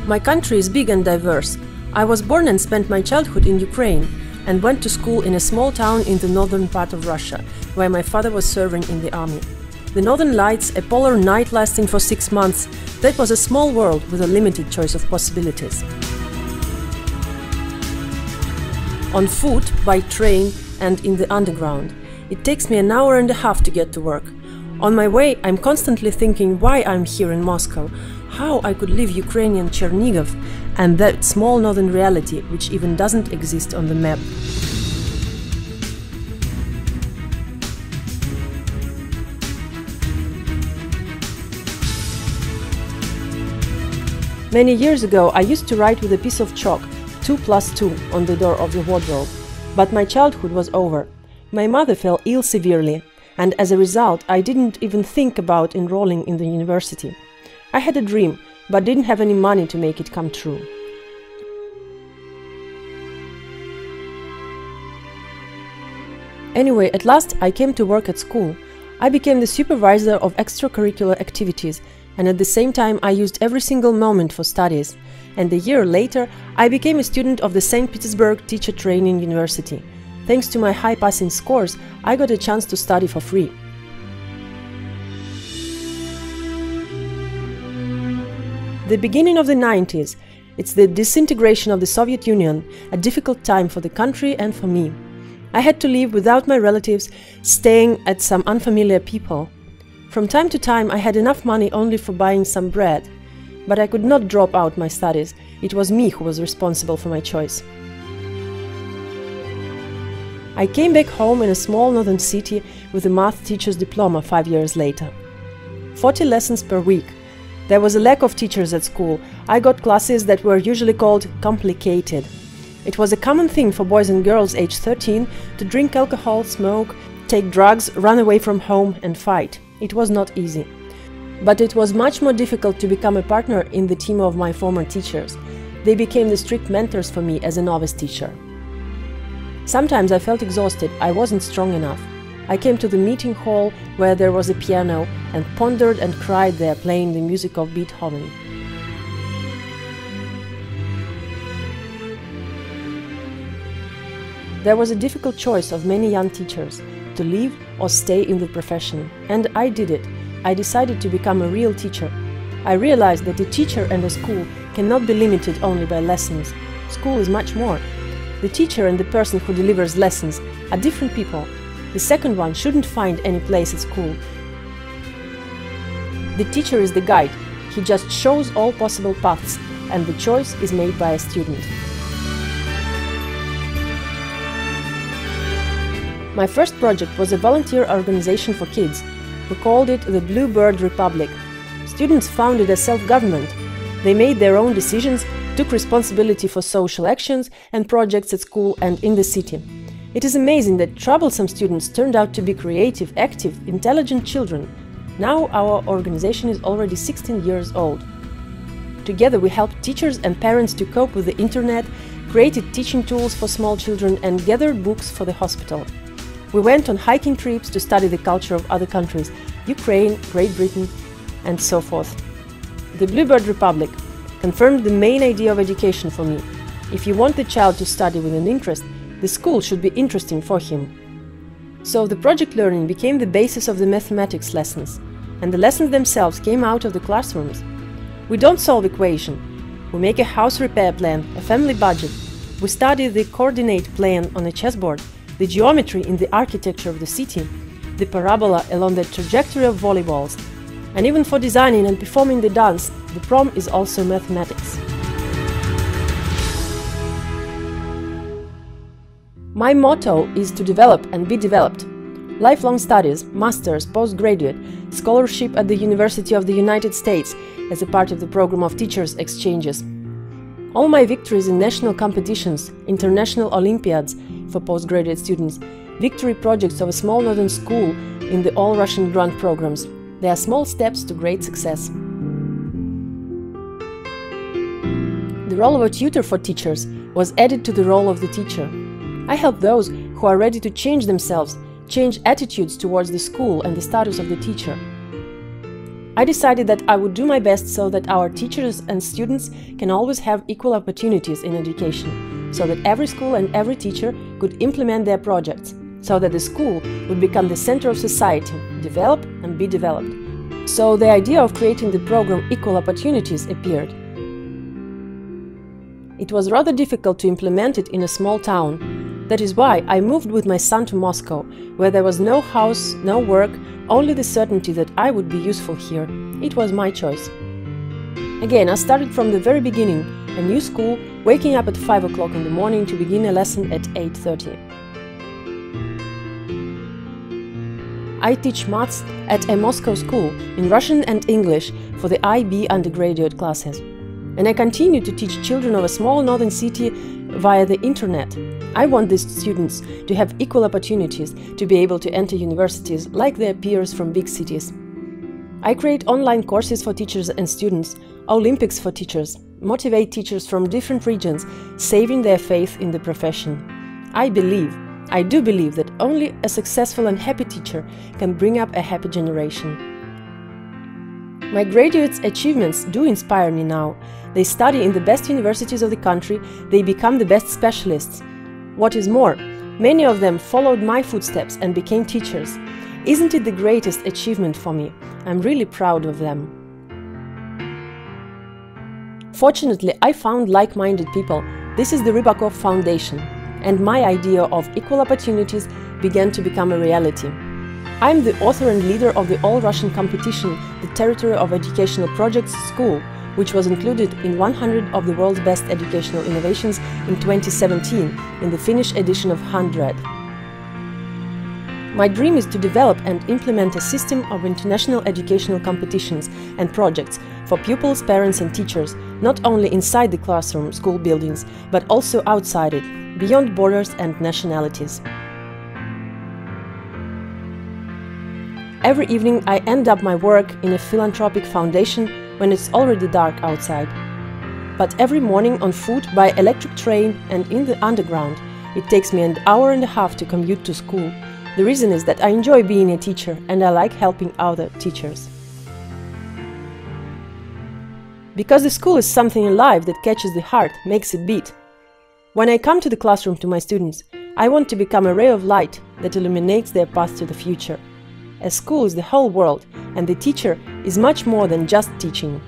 My country is big and diverse. I was born and spent my childhood in Ukraine and went to school in a small town in the northern part of Russia, where my father was serving in the army. The Northern Lights, a polar night lasting for 6 months, that was a small world with a limited choice of possibilities. On foot, by train and in the underground. It takes me an hour and a half to get to work. On my way, I'm constantly thinking why I'm here in Moscow, how I could leave Ukrainian Chernihiv and that small northern reality which even doesn't exist on the map. Many years ago, I used to write with a piece of chalk 2+2 on the door of the wardrobe, but my childhood was over. My mother fell ill severely, and as a result, I didn't even think about enrolling in the university. I had a dream, but didn't have any money to make it come true. Anyway, at last I came to work at school. I became the supervisor of extracurricular activities, and at the same time I used every single moment for studies. And a year later, I became a student of the St. Petersburg Teacher Training University. Thanks to my high passing scores, I got a chance to study for free. The beginning of the 90s, it's the disintegration of the Soviet Union, a difficult time for the country and for me. I had to live without my relatives, staying at some unfamiliar people. From time to time I had enough money only for buying some bread, but I could not drop out my studies. It was me who was responsible for my choice. I came back home in a small northern city with a math teacher's diploma 5 years later. 40 lessons per week. There was a lack of teachers at school. I got classes that were usually called complicated. It was a common thing for boys and girls aged 13 to drink alcohol, smoke, take drugs, run away from home and fight. It was not easy. But it was much more difficult to become a partner in the team of my former teachers. They became the strict mentors for me as a novice teacher. Sometimes I felt exhausted, I wasn't strong enough. I came to the meeting hall where there was a piano and pondered and cried there playing the music of Beethoven. There was a difficult choice of many young teachers, to leave or stay in the profession, and I did it. I decided to become a real teacher. I realized that a teacher and a school cannot be limited only by lessons. School is much more. The teacher and the person who delivers lessons are different people. The second one shouldn't find any place at school. The teacher is the guide. He just shows all possible paths, and the choice is made by a student. My first project was a volunteer organization for kids. We called it the Bluebird Republic. Students founded a self-government. They made their own decisions, took responsibility for social actions and projects at school and in the city. It is amazing that troublesome students turned out to be creative, active, intelligent children. Now our organization is already 16 years old. Together we helped teachers and parents to cope with the internet, created teaching tools for small children and gathered books for the hospital. We went on hiking trips to study the culture of other countries, Ukraine, Great Britain, and so forth. The Bluebird Republic confirmed the main idea of education for me. If you want the child to study with an interest, the school should be interesting for him. So the project learning became the basis of the mathematics lessons, and the lessons themselves came out of the classrooms. We don't solve equations. We make a house repair plan, a family budget. We study the coordinate plane on a chessboard, the geometry in the architecture of the city, the parabola along the trajectory of volleyballs. And even for designing and performing the dance, the prom is also mathematics. My motto is to develop and be developed. Lifelong studies, masters, postgraduate, scholarship at the University of the United States as a part of the program of teachers' exchanges. All my victories in national competitions, international Olympiads for postgraduate students, victory projects of a small northern school in the all-Russian grant programs. They are small steps to great success. The role of a tutor for teachers was added to the role of the teacher. I help those who are ready to change themselves, change attitudes towards the school and the status of the teacher. I decided that I would do my best so that our teachers and students can always have equal opportunities in education, so that every school and every teacher could implement their projects, so that the school would become the center of society, develop and be developed. So the idea of creating the program Equal Opportunities appeared. It was rather difficult to implement it in a small town. That is why I moved with my son to Moscow, where there was no house, no work, only the certainty that I would be useful here. It was my choice. Again, I started from the very beginning, a new school, waking up at 5 o'clock in the morning to begin a lesson at 8:30. I teach maths at a Moscow school in Russian and English for the IB undergraduate classes. And I continue to teach children of a small northern city via the internet. I want these students to have equal opportunities to be able to enter universities like their peers from big cities. I create online courses for teachers and students, Olympics for teachers, motivate teachers from different regions, saving their faith in the profession. I do believe that only a successful and happy teacher can bring up a happy generation. My graduates' achievements do inspire me now. They study in the best universities of the country, they become the best specialists. What is more, many of them followed my footsteps and became teachers. Isn't it the greatest achievement for me? I'm really proud of them. Fortunately, I found like-minded people. This is the Rybakov Foundation, and my idea of equal opportunities began to become a reality. I'm the author and leader of the all-Russian competition, the Territory of Educational Projects School, which was included in 100 of the world's best educational innovations in 2017, in the Finnish edition of 100. My dream is to develop and implement a system of international educational competitions and projects for pupils, parents and teachers, not only inside the classroom, school buildings, but also outside it, beyond borders and nationalities. Every evening I end up my work in a philanthropic foundation when it's already dark outside. But every morning on foot, by electric train and in the underground, it takes me an hour and a half to commute to school. The reason is that I enjoy being a teacher and I like helping other teachers. Because the school is something alive that catches the heart, makes it beat. When I come to the classroom to my students, I want to become a ray of light that illuminates their path to the future. A school is the whole world, and the teacher is much more than just teaching.